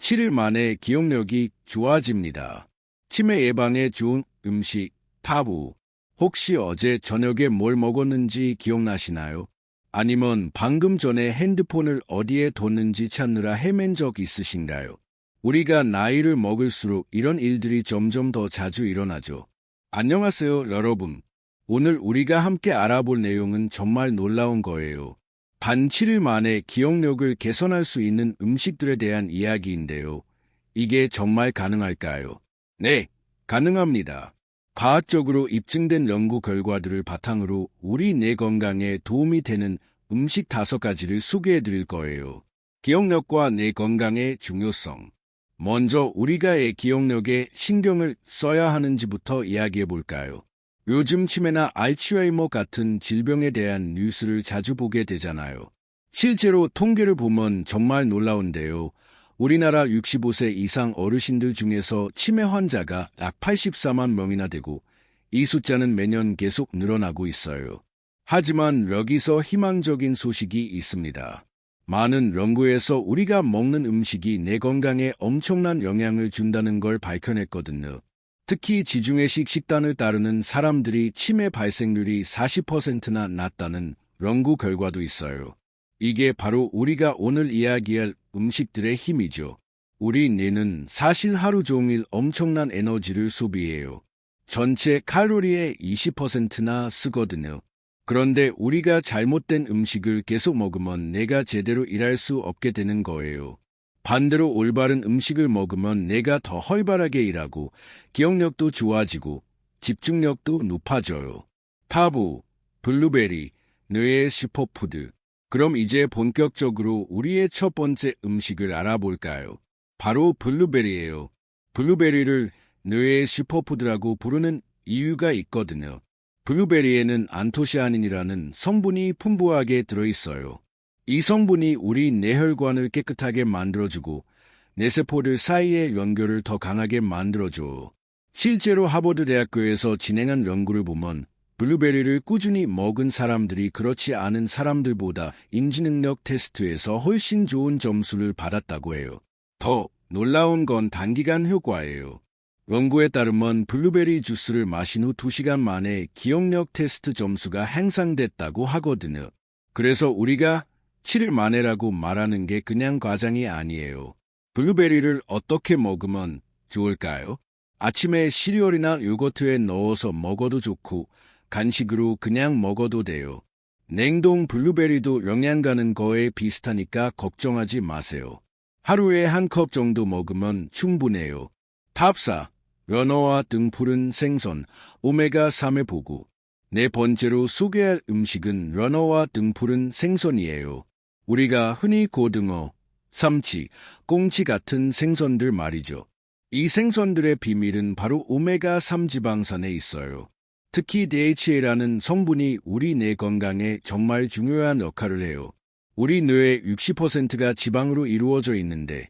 7일 만에 기억력이 좋아집니다. 치매 예방에 좋은 음식, 타부. 혹시 어제 저녁에 뭘 먹었는지 기억나시나요? 아니면 방금 전에 핸드폰을 어디에 뒀는지 찾느라 헤맨 적 있으신가요? 우리가 나이를 먹을수록 이런 일들이 점점 더 자주 일어나죠. 안녕하세요, 여러분. 오늘 우리가 함께 알아볼 내용은 정말 놀라운 거예요. 단 7일 만에 기억력을 개선할 수 있는 음식들에 대한 이야기인데요. 이게 정말 가능할까요? 네, 가능합니다. 과학적으로 입증된 연구 결과들을 바탕으로 우리 뇌 건강에 도움이 되는 음식 5가지를 소개해 드릴 거예요. 기억력과 뇌 건강의 중요성. 먼저 우리가 왜 기억력에 신경을 써야 하는지부터 이야기해 볼까요? 요즘 치매나 알츠하이머 같은 질병에 대한 뉴스를 자주 보게 되잖아요. 실제로 통계를 보면 정말 놀라운데요. 우리나라 65세 이상 어르신들 중에서 치매 환자가 약 84만 명이나 되고 이 숫자는 매년 계속 늘어나고 있어요. 하지만 여기서 희망적인 소식이 있습니다. 많은 연구에서 우리가 먹는 음식이 내 건강에 엄청난 영향을 준다는 걸 밝혀냈거든요. 특히 지중해식 식단을 따르는 사람들이 치매 발생률이 40%나 낮다는 연구 결과도 있어요. 이게 바로 우리가 오늘 이야기할 음식들의 힘이죠. 우리 뇌는 사실 하루 종일 엄청난 에너지를 소비해요. 전체 칼로리의 20%나 쓰거든요. 그런데 우리가 잘못된 음식을 계속 먹으면 뇌가 제대로 일할 수 없게 되는 거예요. 반대로 올바른 음식을 먹으면 뇌가 더 활발하게 일하고 기억력도 좋아지고 집중력도 높아져요. 타부, 블루베리, 뇌의 슈퍼푸드. 그럼 이제 본격적으로 우리의 첫 번째 음식을 알아볼까요? 바로 블루베리예요. 블루베리를 뇌의 슈퍼푸드라고 부르는 이유가 있거든요. 블루베리에는 안토시아닌이라는 성분이 풍부하게 들어있어요. 이 성분이 우리 뇌혈관을 깨끗하게 만들어주고 뇌세포들 사이의 연결을 더 강하게 만들어줘. 실제로 하버드 대학교에서 진행한 연구를 보면 블루베리를 꾸준히 먹은 사람들이 그렇지 않은 사람들보다 인지능력 테스트에서 훨씬 좋은 점수를 받았다고 해요. 더 놀라운 건 단기간 효과예요. 연구에 따르면 블루베리 주스를 마신 후 2시간 만에 기억력 테스트 점수가 향상됐다고 하거든요. 그래서 우리가 7일 만에라고 말하는 게 그냥 과장이 아니에요. 블루베리를 어떻게 먹으면 좋을까요? 아침에 시리얼이나 요거트에 넣어서 먹어도 좋고 간식으로 그냥 먹어도 돼요. 냉동 블루베리도 영양가는 거의 비슷하니까 걱정하지 마세요. 하루에 1컵 정도 먹으면 충분해요. 탑4. 연어와 등푸른 생선, 오메가3의 보고. 네 번째로 소개할 음식은 연어와 등푸른 생선이에요. 우리가 흔히 고등어, 삼치, 꽁치 같은 생선들 말이죠. 이 생선들의 비밀은 바로 오메가3 지방산에 있어요. 특히 DHA라는 성분이 우리 뇌 건강에 정말 중요한 역할을 해요. 우리 뇌의 60%가 지방으로 이루어져 있는데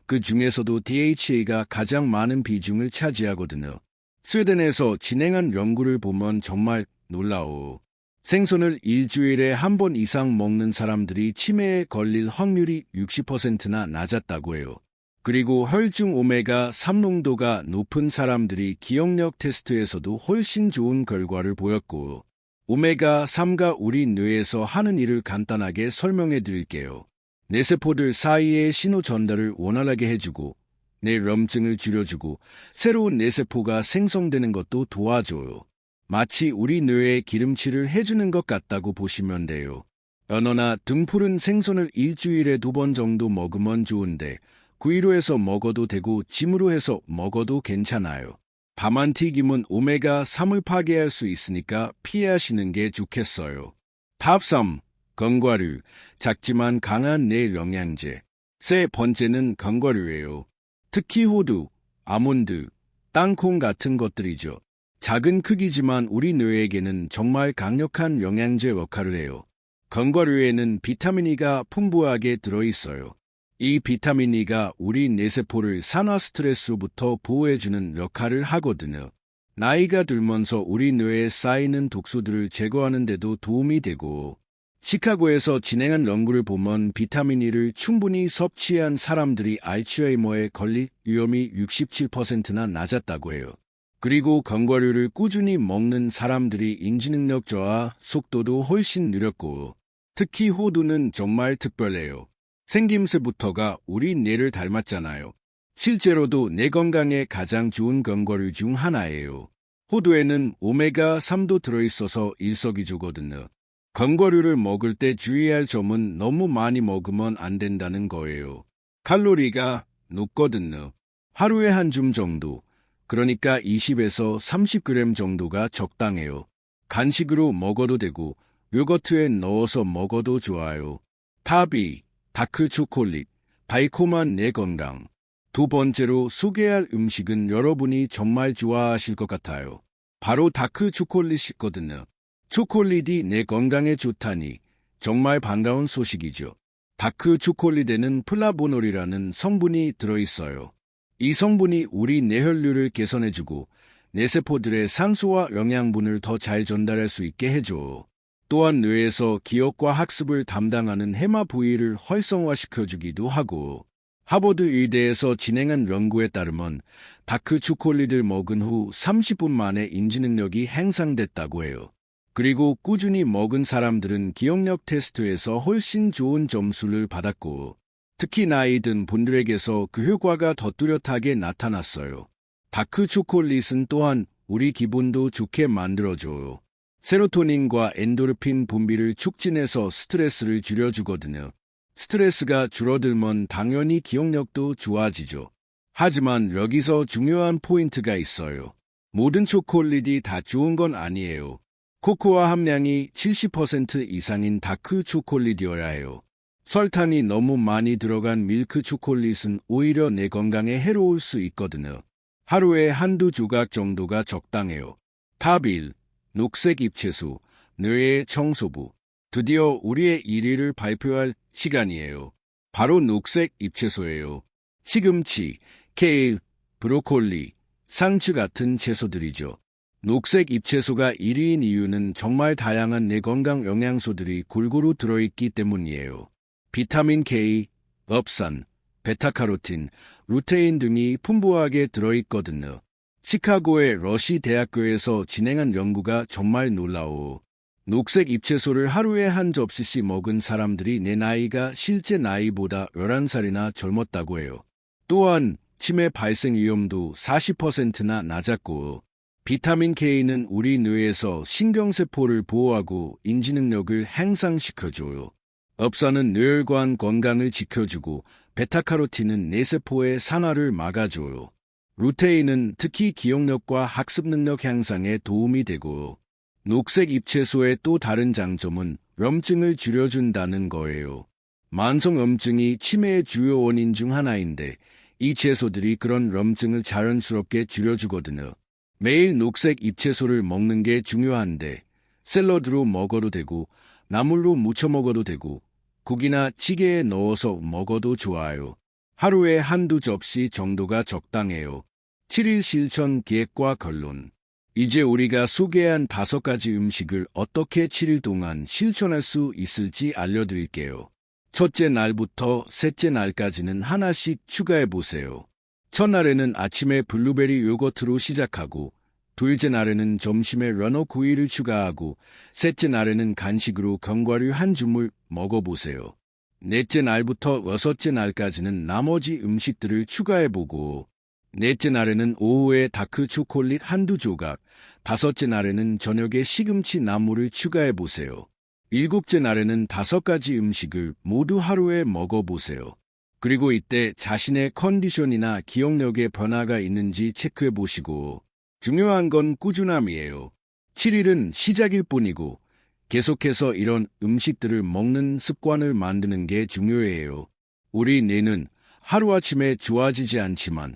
그 중에서도 DHA가 가장 많은 비중을 차지하거든요. 스웨덴에서 진행한 연구를 보면 정말 놀라워. 생선을 일주일에 1번 이상 먹는 사람들이 치매에 걸릴 확률이 60%나 낮았다고 해요. 그리고 혈중 오메가3 농도가 높은 사람들이 기억력 테스트에서도 훨씬 좋은 결과를 보였고, 오메가3가 우리 뇌에서 하는 일을 간단하게 설명해 드릴게요. 뇌세포들 사이의 신호 전달을 원활하게 해주고 뇌염증을 줄여주고 새로운 뇌세포가 생성되는 것도 도와줘요. 마치 우리 뇌에 기름칠을 해주는 것 같다고 보시면 돼요. 연어나 등푸른 생선을 일주일에 2번 정도 먹으면 좋은데 구이로 해서 먹어도 되고 찜으로 해서 먹어도 괜찮아요. 다만 튀김은 오메가3을 파괴할 수 있으니까 피하시는 게 좋겠어요. 탑3. 견과류, 작지만 강한 뇌 영양제. 세 번째는 견과류예요. 특히 호두, 아몬드, 땅콩 같은 것들이죠. 작은 크기지만 우리 뇌에게는 정말 강력한 영양제 역할을 해요. 견과류에는 비타민 E가 풍부하게 들어있어요. 이 비타민 E가 우리 뇌세포를 산화 스트레스로부터 보호해주는 역할을 하거든요. 나이가 들면서 우리 뇌에 쌓이는 독소들을 제거하는 데도 도움이 되고 시카고에서 진행한 연구를 보면 비타민 E를 충분히 섭취한 사람들이 알츠하이머에 걸릴 위험이 67%나 낮았다고 해요. 그리고 견과류를 꾸준히 먹는 사람들이 인지능력 저하 속도도 훨씬 느렸고, 특히 호두는 정말 특별해요. 생김새부터가 우리 뇌를 닮았잖아요. 실제로도 뇌 건강에 가장 좋은 견과류 중 하나예요. 호두에는 오메가3도 들어있어서 일석이조거든요. 견과류를 먹을 때 주의할 점은 너무 많이 먹으면 안 된다는 거예요. 칼로리가 높거든요. 하루에 한 줌 정도, 그러니까 20에서 30g 정도가 적당해요. 간식으로 먹어도 되고 요거트에 넣어서 먹어도 좋아요. 타비, 다크 초콜릿, 달콤한 뇌 건강. 두 번째로 소개할 음식은 여러분이 정말 좋아하실 것 같아요. 바로 다크 초콜릿이거든요. 초콜릿이 뇌 건강에 좋다니 정말 반가운 소식이죠. 다크 초콜릿에는 플라보놀이라는 성분이 들어있어요. 이 성분이 우리 뇌혈류를 개선해주고 뇌세포들의 산소와 영양분을 더 잘 전달할 수 있게 해줘. 또한 뇌에서 기억과 학습을 담당하는 해마 부위를 활성화시켜주기도 하고, 하버드 의대에서 진행한 연구에 따르면 다크 초콜릿을 먹은 후 30분 만에 인지능력이 향상됐다고 해요. 그리고 꾸준히 먹은 사람들은 기억력 테스트에서 훨씬 좋은 점수를 받았고, 특히 나이 든 분들에게서 그 효과가 더 뚜렷하게 나타났어요. 다크 초콜릿은 또한 우리 기분도 좋게 만들어줘요. 세로토닌과 엔도르핀 분비를 촉진해서 스트레스를 줄여주거든요. 스트레스가 줄어들면 당연히 기억력도 좋아지죠. 하지만 여기서 중요한 포인트가 있어요. 모든 초콜릿이 다 좋은 건 아니에요. 코코아 함량이 70% 이상인 다크 초콜릿이어야 해요. 설탕이 너무 많이 들어간 밀크 초콜릿은 오히려 내 건강에 해로울 수 있거든요. 하루에 한두 조각 정도가 적당해요. 타빌, 녹색 잎채소, 뇌의 청소부. 드디어 우리의 1위를 발표할 시간이에요. 바로 녹색 잎채소예요. 시금치, 케일, 브로콜리, 상추 같은 채소들이죠. 녹색 잎채소가 1위인 이유는 정말 다양한 뇌 건강 영양소들이 골고루 들어있기 때문이에요. 비타민 K, 업산, 베타카로틴, 루테인 등이 풍부하게 들어있거든요. 시카고의 러시 대학교에서 진행한 연구가 정말 놀라워. 녹색 잎채소를 하루에 한 접시씩 먹은 사람들이 내 나이가 실제 나이보다 11살이나 젊었다고 해요. 또한 치매 발생 위험도 40%나 낮았고, 비타민 K는 우리 뇌에서 신경세포를 보호하고 인지능력을 향상시켜줘요. 업산은 뇌혈관 건강을 지켜주고, 베타카로틴은 뇌세포의 산화를 막아줘요. 루테인은 특히 기억력과 학습 능력 향상에 도움이 되고, 녹색 잎채소의 또 다른 장점은 염증을 줄여준다는 거예요. 만성염증이 치매의 주요 원인 중 하나인데, 이 채소들이 그런 염증을 자연스럽게 줄여주거든요. 매일 녹색 잎채소를 먹는 게 중요한데, 샐러드로 먹어도 되고, 나물로 무쳐 먹어도 되고, 국이나 찌개에 넣어서 먹어도 좋아요. 하루에 한두 접시 정도가 적당해요. 7일 실천 계획과 결론. 이제 우리가 소개한 5가지 음식을 어떻게 7일 동안 실천할 수 있을지 알려드릴게요. 첫째 날부터 셋째 날까지는 하나씩 추가해보세요. 첫날에는 아침에 블루베리 요거트로 시작하고, 둘째 날에는 점심에 러너 구이를 추가하고, 셋째 날에는 간식으로 견과류 한 줌을 먹어보세요. 넷째 날부터 여섯째 날까지는 나머지 음식들을 추가해보고, 넷째 날에는 오후에 다크 초콜릿 한두 조각, 다섯째 날에는 저녁에 시금치 나물을 추가해보세요. 일곱째 날에는 5가지 음식을 모두 하루에 먹어보세요. 그리고 이때 자신의 컨디션이나 기억력에 변화가 있는지 체크해보시고, 중요한 건 꾸준함이에요. 7일은 시작일 뿐이고, 계속해서 이런 음식들을 먹는 습관을 만드는 게 중요해요. 우리 뇌는 하루아침에 좋아지지 않지만,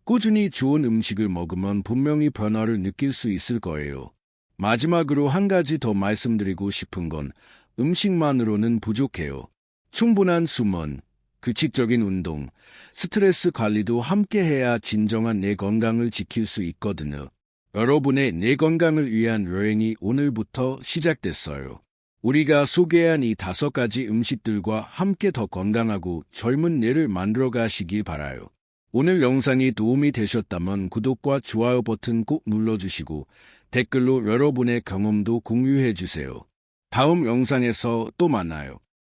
꾸준히 좋은 음식을 먹으면 분명히 변화를 느낄 수 있을 거예요. 마지막으로 한 가지 더 말씀드리고 싶은 건 음식만으로는 부족해요. 충분한 수면, 규칙적인 운동, 스트레스 관리도 함께 해야 진정한 뇌 건강을 지킬 수 있거든요. 여러분의 뇌 건강을 위한 여행이 오늘부터 시작됐어요. 우리가 소개한 이 5가지 음식들과 함께 더 건강하고 젊은 뇌를 만들어 가시길 바라요. 오늘 영상이 도움이 되셨다면 구독과 좋아요 버튼 꼭 눌러주시고 댓글로 여러분의 경험도 공유해 주세요. 다음 영상에서 또 만나요.